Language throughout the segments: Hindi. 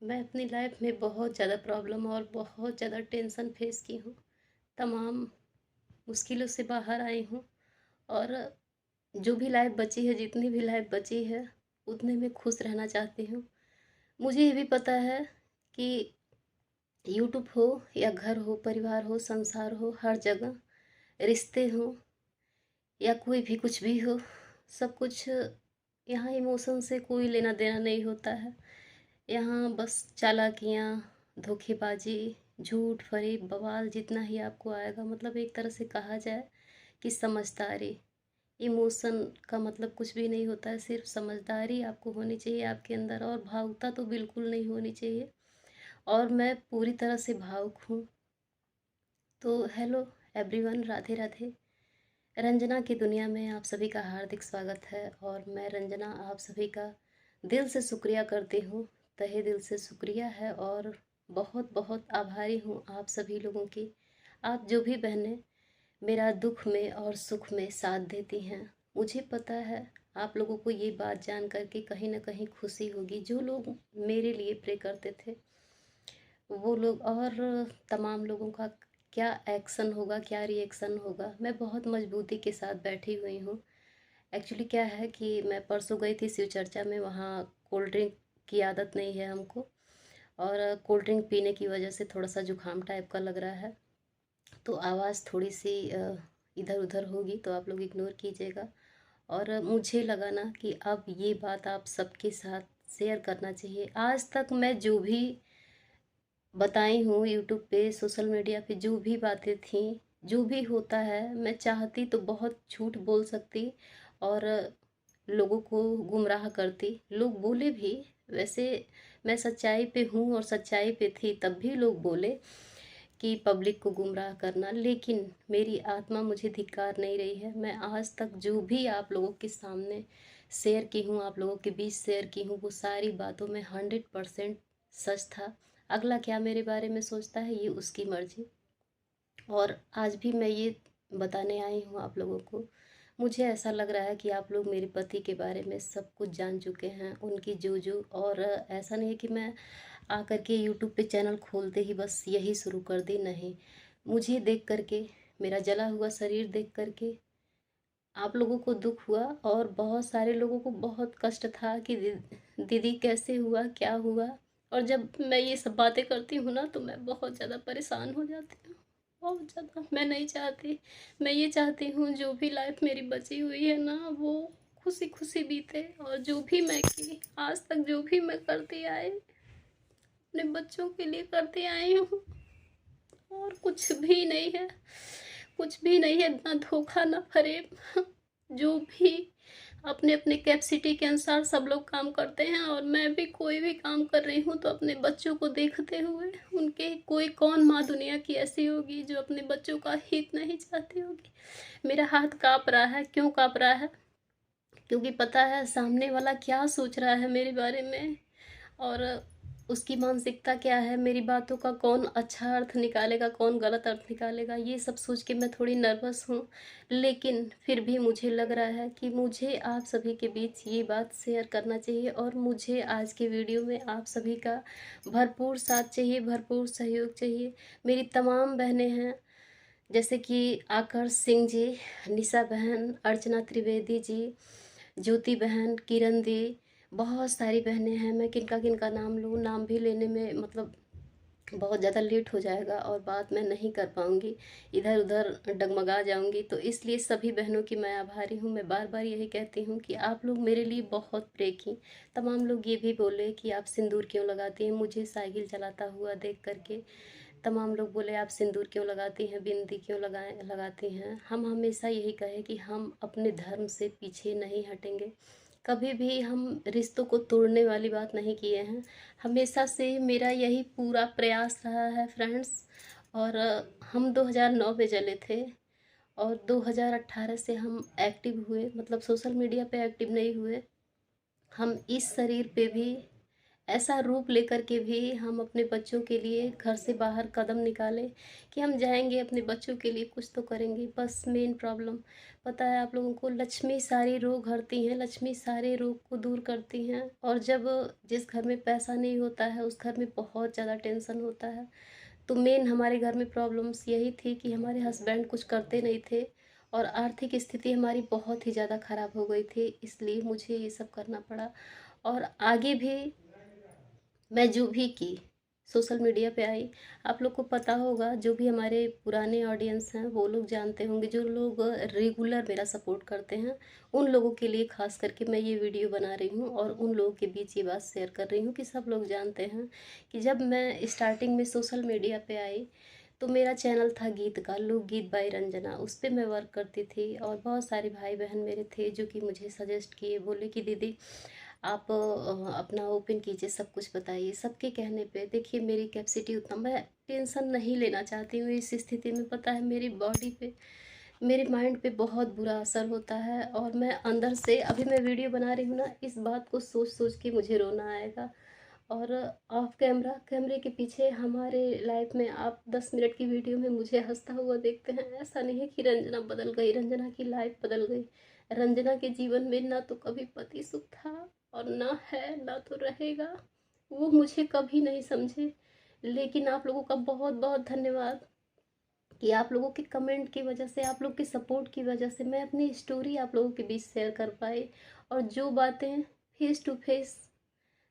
मैं अपनी लाइफ में बहुत ज़्यादा प्रॉब्लम और बहुत ज़्यादा टेंशन फेस की हूँ। तमाम मुश्किलों से बाहर आई हूँ और जो भी लाइफ बची है, जितनी भी लाइफ बची है, उतने में खुश रहना चाहती हूँ। मुझे ये भी पता है कि यूट्यूब हो या घर हो, परिवार हो, संसार हो, हर जगह रिश्ते हों या कोई भी कुछ भी हो, सब कुछ यहाँ इमोशन से कोई लेना देना नहीं होता है। यहाँ बस चालाकियाँ, धोखेबाजी, झूठ, फरेब, बवाल जितना ही आपको आएगा, मतलब एक तरह से कहा जाए कि समझदारी। इमोशन का मतलब कुछ भी नहीं होता है, सिर्फ समझदारी आपको होनी चाहिए आपके अंदर, और भावुकता तो बिल्कुल नहीं होनी चाहिए। और मैं पूरी तरह से भावुक हूँ। तो हेलो एवरीवन, राधे राधे। रंजना की दुनिया में आप सभी का हार्दिक स्वागत है और मैं रंजना आप सभी का दिल से शुक्रिया करती हूँ। तहे दिल से शुक्रिया है और बहुत बहुत आभारी हूँ आप सभी लोगों की। आप जो भी बहनें मेरा दुख में और सुख में साथ देती हैं, मुझे पता है आप लोगों को ये बात जान कर के कहीं ना कहीं खुशी होगी। जो लोग मेरे लिए प्रे करते थे वो लोग, और तमाम लोगों का क्या एक्शन होगा, क्या रिएक्शन होगा, मैं बहुत मजबूती के साथ बैठी हुई हूँ। एक्चुअली क्या है कि मैं परसों गई थी शिव चर्चा में, वहाँ कोल्ड ड्रिंक की आदत नहीं है हमको, और कोल्ड ड्रिंक पीने की वजह से थोड़ा सा जुकाम टाइप का लग रहा है, तो आवाज़ थोड़ी सी इधर उधर होगी तो आप लोग इग्नोर कीजिएगा। और मुझे लगा ना कि अब ये बात आप सबके साथ शेयर करना चाहिए। आज तक मैं जो भी बताई हूँ यूट्यूब पे, सोशल मीडिया पे, जो भी बातें थी, जो भी होता है, मैं चाहती तो बहुत झूठ बोल सकती और लोगों को गुमराह करती। लोग बोले भी, वैसे मैं सच्चाई पे हूँ और सच्चाई पे थी, तब भी लोग बोले कि पब्लिक को गुमराह करना, लेकिन मेरी आत्मा मुझे धिक्कार नहीं रही है। मैं आज तक जो भी आप लोगों के सामने शेयर की हूँ, आप लोगों के बीच शेयर की हूँ, वो सारी बातों में 100% सच था। अगला क्या मेरे बारे में सोचता है ये उसकी मर्जी। और आज भी मैं ये बताने आई हूँ आप लोगों को। मुझे ऐसा लग रहा है कि आप लोग मेरे पति के बारे में सब कुछ जान चुके हैं, उनकी जो और ऐसा नहीं है कि मैं आकर के यूट्यूब पे चैनल खोलते ही बस यही शुरू कर दी, नहीं। मुझे देख करके, मेरा जला हुआ शरीर देख करके आप लोगों को दुख हुआ, और बहुत सारे लोगों को बहुत कष्ट था कि दीदी कैसे हुआ, क्या हुआ। और जब मैं ये सब बातें करती हूँ ना, तो मैं बहुत ज़्यादा परेशान हो जाती हूँ, बहुत ज़्यादा। मैं नहीं चाहती, मैं ये चाहती हूँ जो भी लाइफ मेरी बची हुई है ना, वो खुशी खुशी बीते। और जो भी मैं की आज तक, जो भी मैं करती आई, अपने बच्चों के लिए करती आई हूँ, और कुछ भी नहीं है, कुछ भी नहीं है, ना धोखा ना फरेब। जो भी अपने अपने कैपेसिटी के अनुसार सब लोग काम करते हैं, और मैं भी कोई भी काम कर रही हूँ तो अपने बच्चों को देखते हुए। उनके कोई कौन माँ दुनिया की ऐसी होगी जो अपने बच्चों का हित नहीं चाहती होगी। मेरा हाथ काँप रहा है, क्यों काँप रहा है? क्योंकि पता है सामने वाला क्या सोच रहा है मेरे बारे में, और उसकी मानसिकता क्या है, मेरी बातों का कौन अच्छा अर्थ निकालेगा, कौन गलत अर्थ निकालेगा, ये सब सोच के मैं थोड़ी नर्वस हूँ। लेकिन फिर भी मुझे लग रहा है कि मुझे आप सभी के बीच ये बात शेयर करना चाहिए, और मुझे आज के वीडियो में आप सभी का भरपूर साथ चाहिए, भरपूर सहयोग चाहिए। मेरी तमाम बहनें हैं, जैसे कि आकर्ष सिंह जी, निशा बहन, अर्चना त्रिवेदी जी, ज्योति बहन, किरण दी, बहुत सारी बहनें हैं। मैं किनका किनका नाम लूँ, नाम भी लेने में मतलब बहुत ज़्यादा लेट हो जाएगा और बात मैं नहीं कर पाऊँगी, इधर उधर डगमगा जाऊँगी। तो इसलिए सभी बहनों की मैं आभारी हूँ। मैं बार बार यही कहती हूँ कि आप लोग मेरे लिए बहुत प्रे की। तमाम लोग ये भी बोले कि आप सिंदूर क्यों लगाती हैं, मुझे साइकिल चलाता हुआ देख करके तमाम लोग बोले आप सिंदूर क्यों लगाती हैं, बिंदी क्यों लगाती हैं। हम हमेशा यही कहे कि हम अपने धर्म से पीछे नहीं हटेंगे, कभी भी हम रिश्तों को तोड़ने वाली बात नहीं किए हैं। हमेशा से मेरा यही पूरा प्रयास रहा है फ्रेंड्स। और हम 2009 में चले थे, और 2018 से हम एक्टिव हुए, मतलब सोशल मीडिया पे एक्टिव नहीं हुए। हम इस शरीर पे भी ऐसा रूप लेकर के भी हम अपने बच्चों के लिए घर से बाहर कदम निकालें कि हम जाएंगे अपने बच्चों के लिए कुछ तो करेंगे। बस मेन प्रॉब्लम पता है आप लोगों को, लक्ष्मी सारे रोग हरती हैं, लक्ष्मी सारे रोग को दूर करती हैं। और जब जिस घर में पैसा नहीं होता है उस घर में बहुत ज़्यादा टेंशन होता है। तो मेन हमारे घर में प्रॉब्लम्स यही थी कि हमारे हस्बैंड कुछ करते नहीं थे और आर्थिक स्थिति हमारी बहुत ही ज़्यादा ख़राब हो गई थी, इसलिए मुझे ये सब करना पड़ा। और आगे भी मैं जो भी की सोशल मीडिया पे आई, आप लोग को पता होगा, जो भी हमारे पुराने ऑडियंस हैं वो लोग जानते होंगे, जो लोग रेगुलर मेरा सपोर्ट करते हैं उन लोगों के लिए खास करके मैं ये वीडियो बना रही हूँ और उन लोगों के बीच ये बात शेयर कर रही हूँ कि सब लोग जानते हैं कि जब मैं स्टार्टिंग में सोशल मीडिया पे आई तो मेरा चैनल था गीत का, लोकगीत बाई रंजना। उस पर मैं वर्क करती थी और बहुत सारे भाई बहन मेरे थे जो कि मुझे सजेस्ट किए, बोले कि दीदी आप अपना ओपन कीजिए, सब कुछ बताइए। सबके कहने पे देखिए मेरी कैपेसिटी उतना, मैं टेंशन नहीं लेना चाहती हूँ इस स्थिति में। पता है मेरी बॉडी पे, मेरे माइंड पे बहुत बुरा असर होता है और मैं अंदर से, अभी मैं वीडियो बना रही हूँ ना, इस बात को सोच सोच के मुझे रोना आएगा। और ऑफ कैमरा, कैमरे के पीछे हमारे लाइफ में आप 10 मिनट की वीडियो में मुझे हंसता हुआ देखते हैं। ऐसा नहीं है कि रंजना बदल गई, रंजना की लाइफ बदल गई। रंजना के जीवन में ना तो कभी पति सुख था और ना है ना तो रहेगा। वो मुझे कभी नहीं समझे। लेकिन आप लोगों का बहुत बहुत धन्यवाद कि आप लोगों के कमेंट की वजह से, आप लोग के सपोर्ट की वजह से मैं अपनी स्टोरी आप लोगों के बीच शेयर कर पाई। और जो बातें फेस टू फेस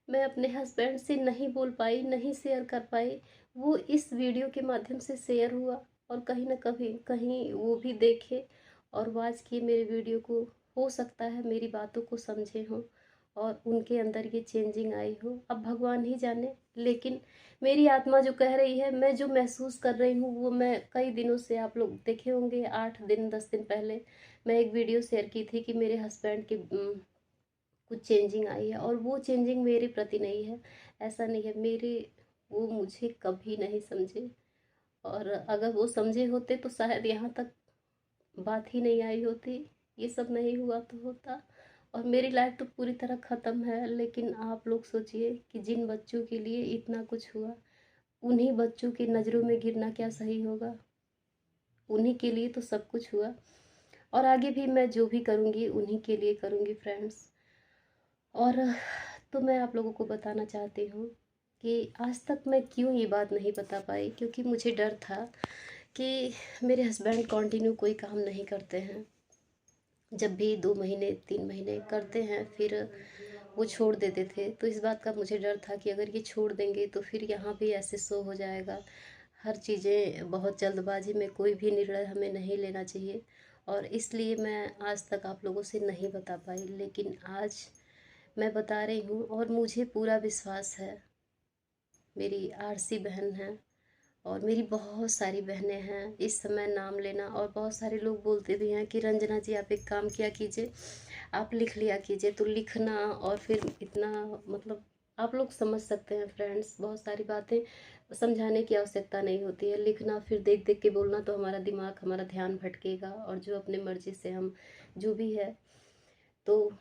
मैं अपने हस्बैंड से नहीं बोल पाई, नहीं शेयर कर पाई, वो इस वीडियो के माध्यम से शेयर हुआ। और कहीं ना कभी कहीं वो भी देखे और वॉच किए मेरे वीडियो को, हो सकता है मेरी बातों को समझे हों और उनके अंदर ये चेंजिंग आई हो। अब भगवान ही जाने, लेकिन मेरी आत्मा जो कह रही है, मैं जो महसूस कर रही हूँ वो मैं कई दिनों से, आप लोग देखे होंगे 8 दिन 10 दिन पहले मैं एक वीडियो शेयर की थी कि मेरे हस्बैंड के कुछ चेंजिंग आई है। और वो चेंजिंग मेरे प्रति नहीं है, ऐसा नहीं है मेरे, वो मुझे कभी नहीं समझे। और अगर वो समझे होते तो शायद यहाँ तक बात ही नहीं आई होती, ये सब नहीं हुआ तो होता। और मेरी लाइफ तो पूरी तरह ख़त्म है। लेकिन आप लोग सोचिए कि जिन बच्चों के लिए इतना कुछ हुआ, उन्हीं बच्चों की नज़रों में गिरना क्या सही होगा? उन्हीं के लिए तो सब कुछ हुआ। और आगे भी मैं जो भी करूँगी उन्हीं के लिए करूँगी फ्रेंड्स। और तो मैं आप लोगों को बताना चाहती हूँ कि आज तक मैं क्यों ये बात नहीं बता पाई, क्योंकि मुझे डर था कि मेरे हस्बैंड कंटिन्यू कोई काम नहीं करते हैं। जब भी 2 महीने 3 महीने करते हैं फिर वो छोड़ देते थे। तो इस बात का मुझे डर था कि अगर ये छोड़ देंगे तो फिर यहाँ भी ऐसे शो हो जाएगा। हर चीज़ें बहुत जल्दबाजी में, कोई भी निर्णय हमें नहीं लेना चाहिए। और इसलिए मैं आज तक आप लोगों से नहीं बता पाई, लेकिन आज मैं बता रही हूँ और मुझे पूरा विश्वास है। मेरी आरसी बहन है और मेरी बहुत सारी बहनें हैं, इस समय नाम लेना, और बहुत सारे लोग बोलते भी हैं कि रंजना जी आप एक काम किया कीजिए, आप लिख लिया कीजिए। तो लिखना और फिर इतना, मतलब आप लोग समझ सकते हैं फ्रेंड्स, बहुत सारी बातें समझाने की आवश्यकता नहीं होती है। लिखना फिर देख देख के बोलना तो हमारा दिमाग, हमारा ध्यान भटकेगा और जो अपने मर्जी से हम जो भी है। तो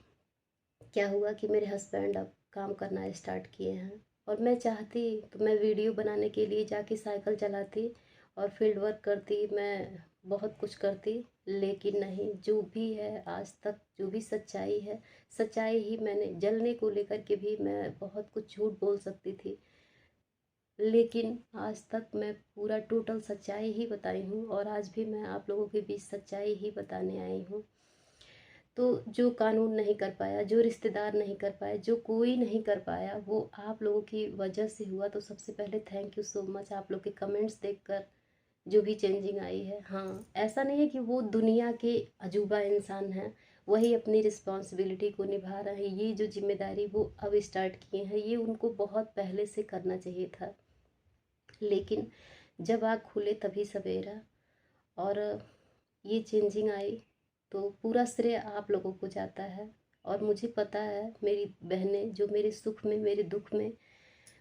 क्या हुआ कि मेरे हस्बैंड अब काम करना स्टार्ट किए हैं और मैं चाहती तो मैं वीडियो बनाने के लिए जाके साइकिल चलाती और फील्ड वर्क करती, मैं बहुत कुछ करती। लेकिन नहीं, जो भी है आज तक, जो भी सच्चाई है, सच्चाई ही, मैंने जलने को लेकर के भी मैं बहुत कुछ झूठ बोल सकती थी, लेकिन आज तक मैं पूरा टोटल सच्चाई ही बताई हूँ। और आज भी मैं आप लोगों के बीच सच्चाई ही बताने आई हूँ। तो जो कानून नहीं कर पाया, जो रिश्तेदार नहीं कर पाए, जो कोई नहीं कर पाया, वो आप लोगों की वजह से हुआ। तो सबसे पहले थैंक यू सो मच, आप लोग के कमेंट्स देखकर जो भी चेंजिंग आई है। हाँ, ऐसा नहीं है कि वो दुनिया के अजूबा इंसान हैं, वही अपनी रिस्पॉन्सिबिलिटी को निभा रहे हैं। ये जो जिम्मेदारी वो अब स्टार्ट किए हैं, ये उनको बहुत पहले से करना चाहिए था। लेकिन जब आँख खुले तभी सवेरा, और ये चेंजिंग आई तो पूरा श्रेय आप लोगों को जाता है। और मुझे पता है मेरी बहनें जो मेरे सुख में, मेरे दुख में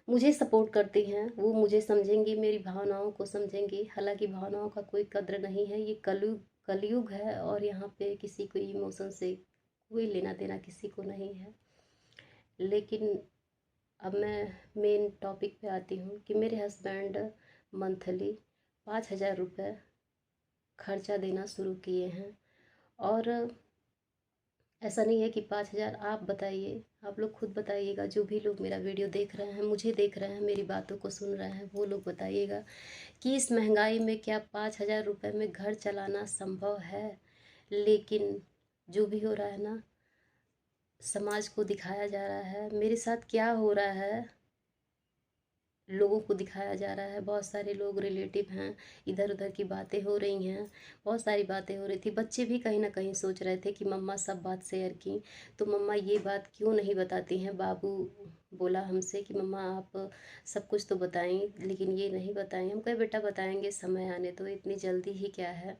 मुझे सपोर्ट करती हैं, वो मुझे समझेंगी, मेरी भावनाओं को समझेंगी। हालांकि भावनाओं का कोई कद्र नहीं है, ये कलयुग, कलयुग है और यहाँ पे किसी को इमोशन से कोई लेना देना किसी को नहीं है। लेकिन अब मैं मेन टॉपिक पे आती हूँ कि मेरे हस्बैंड मंथली 5,000 रुपये खर्चा देना शुरू किए हैं। और ऐसा नहीं है कि 5,000, आप बताइए, आप लोग खुद बताइएगा, जो भी लोग मेरा वीडियो देख रहे हैं, मुझे देख रहे हैं, मेरी बातों को सुन रहे हैं, वो लोग बताइएगा कि इस महंगाई में क्या 5,000 रुपये में घर चलाना संभव है। लेकिन जो भी हो रहा है ना, समाज को दिखाया जा रहा है, मेरे साथ क्या हो रहा है लोगों को दिखाया जा रहा है। बहुत सारे लोग रिलेटिव हैं, इधर उधर की बातें हो रही हैं, बहुत सारी बातें हो रही थी। बच्चे भी कहीं ना कहीं सोच रहे थे कि मम्मा सब बात शेयर की, तो मम्मा ये बात क्यों नहीं बताती हैं। बाबू बोला हमसे कि मम्मा आप सब कुछ तो बताएं, लेकिन ये नहीं बताएं। हम कहे बेटा बताएंगे, समय आने दो, इतनी जल्दी ही क्या है।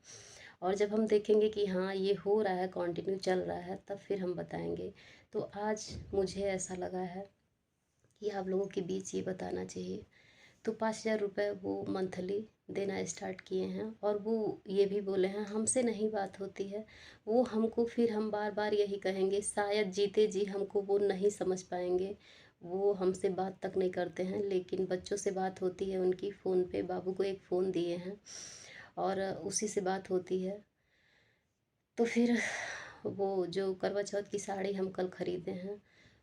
और जब हम देखेंगे कि हाँ ये हो रहा है, कंटिन्यू चल रहा है, तब फिर हम बताएंगे। तो आज मुझे ऐसा लगा है कि आप लोगों के बीच ये बताना चाहिए। तो 5,000 रुपये वो मंथली देना स्टार्ट किए हैं। और वो ये भी बोले हैं हमसे नहीं बात होती है। वो हमको, फिर हम बार बार यही कहेंगे, शायद जीते जी हमको वो नहीं समझ पाएंगे, वो हमसे बात तक नहीं करते हैं। लेकिन बच्चों से बात होती है उनकी फ़ोन पे, बाबू को एक फ़ोन दिए हैं और उसी से बात होती है। तो फिर वो जो करवा चौथ की साड़ी हम कल ख़रीदे हैं,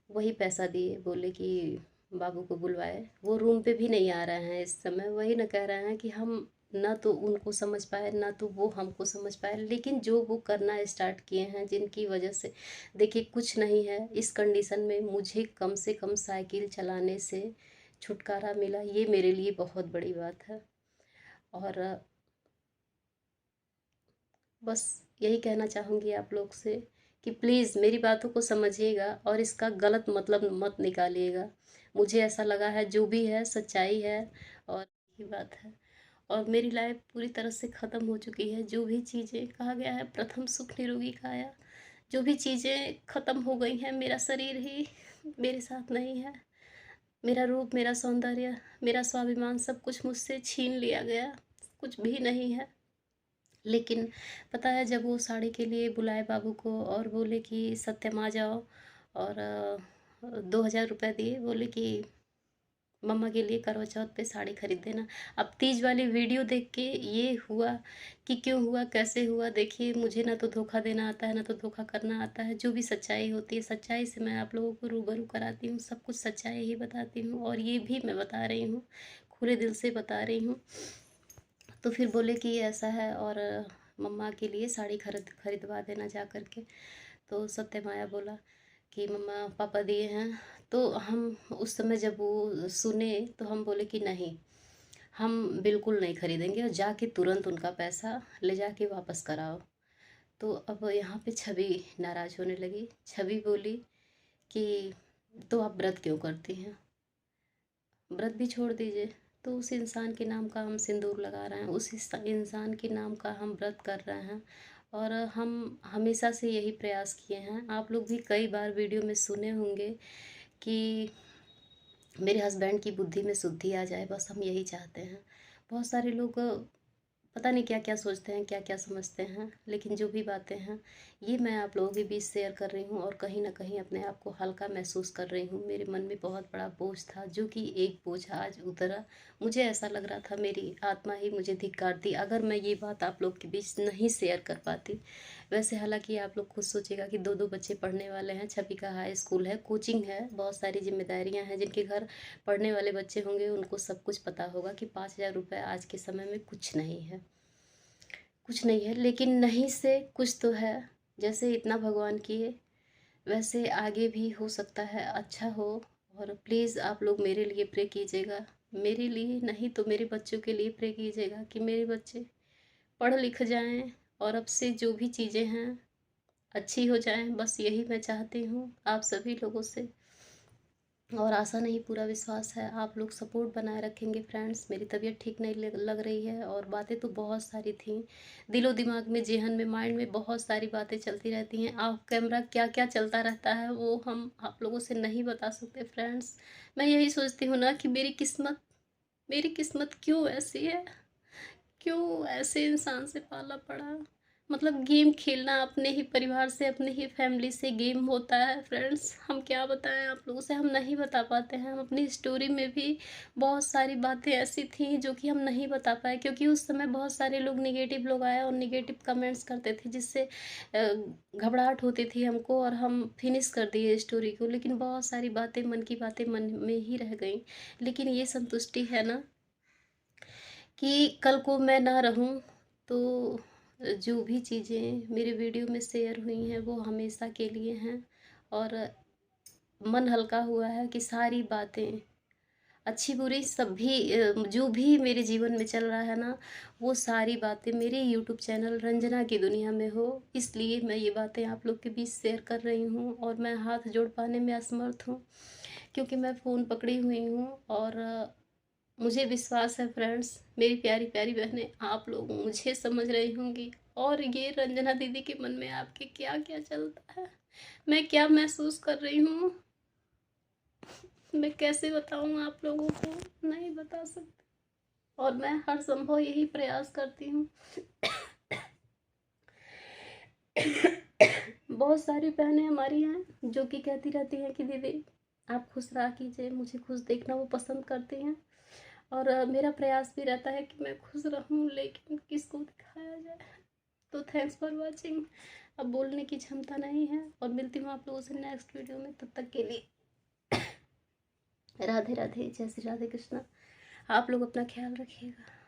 वही पैसा दिए, बोले कि बाबू को बुलवाए। वो रूम पे भी नहीं आ रहे हैं इस समय। वही ना कह रहे हैं कि हम ना तो उनको समझ पाए, ना तो वो हमको समझ पाए। लेकिन जो वो करना स्टार्ट किए हैं, जिनकी वजह से देखिए कुछ नहीं है, इस कंडीशन में मुझे कम से कम साइकिल चलाने से छुटकारा मिला, ये मेरे लिए बहुत बड़ी बात है। और बस यही कहना चाहूँगी आप लोग से कि प्लीज़ मेरी बातों को समझिएगा और इसका गलत मतलब मत निकालिएगा। मुझे ऐसा लगा है, जो भी है सच्चाई है और यही बात है। और मेरी लाइफ पूरी तरह से ख़त्म हो चुकी है। जो भी चीज़ें कहा गया है, प्रथम सुख निरोगी काया, जो भी चीज़ें ख़त्म हो गई हैं, मेरा शरीर ही मेरे साथ नहीं है। मेरा रूप, मेरा सौंदर्य, मेरा स्वाभिमान, सब कुछ मुझसे छीन लिया गया, कुछ भी नहीं है। लेकिन पता है, जब वो साड़ी के लिए बुलाए बाबू को और बोले कि सत्यम आ जाओ, और 2,000 रुपये दिए, बोले कि मम्मा के लिए करवा चौथ पे साड़ी खरीद देना। अब तीज वाली वीडियो देख के ये हुआ कि क्यों हुआ, कैसे हुआ। देखिए मुझे ना तो धोखा देना आता है, ना तो धोखा करना आता है। जो भी सच्चाई होती है, सच्चाई से मैं आप लोगों को रूबरू कराती हूँ, सब कुछ सच्चाई ही बताती हूँ। और ये भी मैं बता रही हूँ, खुले दिल से बता रही हूँ। तो फिर बोले कि ऐसा है और मम्मा के लिए साड़ी खरीदवा देना जा कर के। तो सत्यमाया बोला कि मम्मा पापा दिए हैं। तो हम उस समय जब वो सुने तो हम बोले कि नहीं, हम बिल्कुल नहीं खरीदेंगे, और जाके तुरंत उनका पैसा ले जाके वापस कराओ। तो अब यहाँ पे छवि नाराज़ होने लगी। छवि बोली कि तो आप व्रत क्यों करती हैं, व्रत भी छोड़ दीजिए। तो उस इंसान के नाम का हम सिंदूर लगा रहे हैं, उस इंसान के नाम का हम व्रत कर रहे हैं। और हम हमेशा से यही प्रयास किए हैं। आप लोग भी कई बार वीडियो में सुने होंगे कि मेरे हस्बैंड की बुद्धि में शुद्धि आ जाए, बस हम यही चाहते हैं। बहुत सारे लोग पता नहीं क्या क्या सोचते हैं, क्या क्या समझते हैं, लेकिन जो भी बातें हैं ये मैं आप लोगों के बीच शेयर कर रही हूँ। और कहीं ना कहीं अपने आप को हल्का महसूस कर रही हूँ। मेरे मन में बहुत बड़ा बोझ था, जो कि एक बोझ आज उतरा। मुझे ऐसा लग रहा था मेरी आत्मा ही मुझे धिक्कारती अगर मैं ये बात आप लोग के बीच नहीं शेयर कर पाती। वैसे हालांकि आप लोग खुद सोचेगा कि दो दो बच्चे पढ़ने वाले हैं, छवि का हाई स्कूल है, कोचिंग है, बहुत सारी जिम्मेदारियां हैं। जिनके घर पढ़ने वाले बच्चे होंगे उनको सब कुछ पता होगा कि 5,000 रुपये आज के समय में कुछ नहीं है, कुछ नहीं है। लेकिन नहीं से कुछ तो है। जैसे इतना भगवान किए, वैसे आगे भी हो सकता है अच्छा हो। और प्लीज़ आप लोग मेरे लिए प्रे कीजिएगा, मेरे लिए नहीं तो मेरे बच्चों के लिए प्रे कीजिएगा कि मेरे बच्चे पढ़ लिख जाएं और अब से जो भी चीज़ें हैं अच्छी हो जाएं। बस यही मैं चाहती हूँ आप सभी लोगों से। और आशा नहीं, पूरा विश्वास है आप लोग सपोर्ट बनाए रखेंगे फ्रेंड्स। मेरी तबीयत ठीक नहीं लग रही है और बातें तो बहुत सारी थी, दिलो दिमाग में, जेहन में, माइंड में बहुत सारी बातें चलती रहती हैं। ऑफ कैमरा क्या क्या चलता रहता है वो हम आप लोगों से नहीं बता सकते फ्रेंड्स। मैं यही सोचती हूँ ना कि मेरी किस्मत क्यों ऐसी है, क्यों ऐसे इंसान से पाला पड़ा। मतलब गेम खेलना अपने ही परिवार से, अपने ही फैमिली से गेम होता है फ्रेंड्स। हम क्या बताएं आप लोगों से, हम नहीं बता पाते हैं। हम अपनी स्टोरी में भी बहुत सारी बातें ऐसी थी जो कि हम नहीं बता पाए, क्योंकि उस समय बहुत सारे लोग निगेटिव लोग आए और निगेटिव कमेंट्स करते थे, जिससे घबराहट होती थी हमको, और हम फिनिश कर दिए स्टोरी को। लेकिन बहुत सारी बातें, मन की बातें मन में ही रह गई। लेकिन ये संतुष्टि है ना कि कल को मैं ना रहूं, तो जो भी चीज़ें मेरे वीडियो में शेयर हुई हैं वो हमेशा के लिए हैं। और मन हल्का हुआ है कि सारी बातें अच्छी बुरी सभी जो भी मेरे जीवन में चल रहा है ना, वो सारी बातें मेरे यूट्यूब चैनल रंजना की दुनिया में हो, इसलिए मैं ये बातें आप लोग के बीच शेयर कर रही हूँ। और मैं हाथ जोड़ पाने में असमर्थ हूँ, क्योंकि मैं फ़ोन पकड़ी हुई हूँ। और मुझे विश्वास है फ्रेंड्स, मेरी प्यारी प्यारी बहनें, आप लोग मुझे समझ रही होंगी। और ये रंजना दीदी के मन में आपके क्या क्या चलता है, मैं क्या महसूस कर रही हूँ, मैं कैसे बताऊँ आप लोगों को, नहीं बता सकती। और मैं हर संभव यही प्रयास करती हूँ। बहुत सारी बहनें हमारी हैं जो कि कहती रहती हैं कि दीदी आप खुश रहा कीजिए, मुझे खुश देखना वो पसंद करती हैं। और मेरा प्रयास भी रहता है कि मैं खुश रहूं, लेकिन किसको दिखाया जाए। तो थैंक्स फॉर वॉचिंग। अब बोलने की क्षमता नहीं है, और मिलती हूँ आप लोगों से नेक्स्ट वीडियो में। तब तक के लिए राधे राधे, जय श्री राधे कृष्णा। आप लोग अपना ख्याल रखिएगा।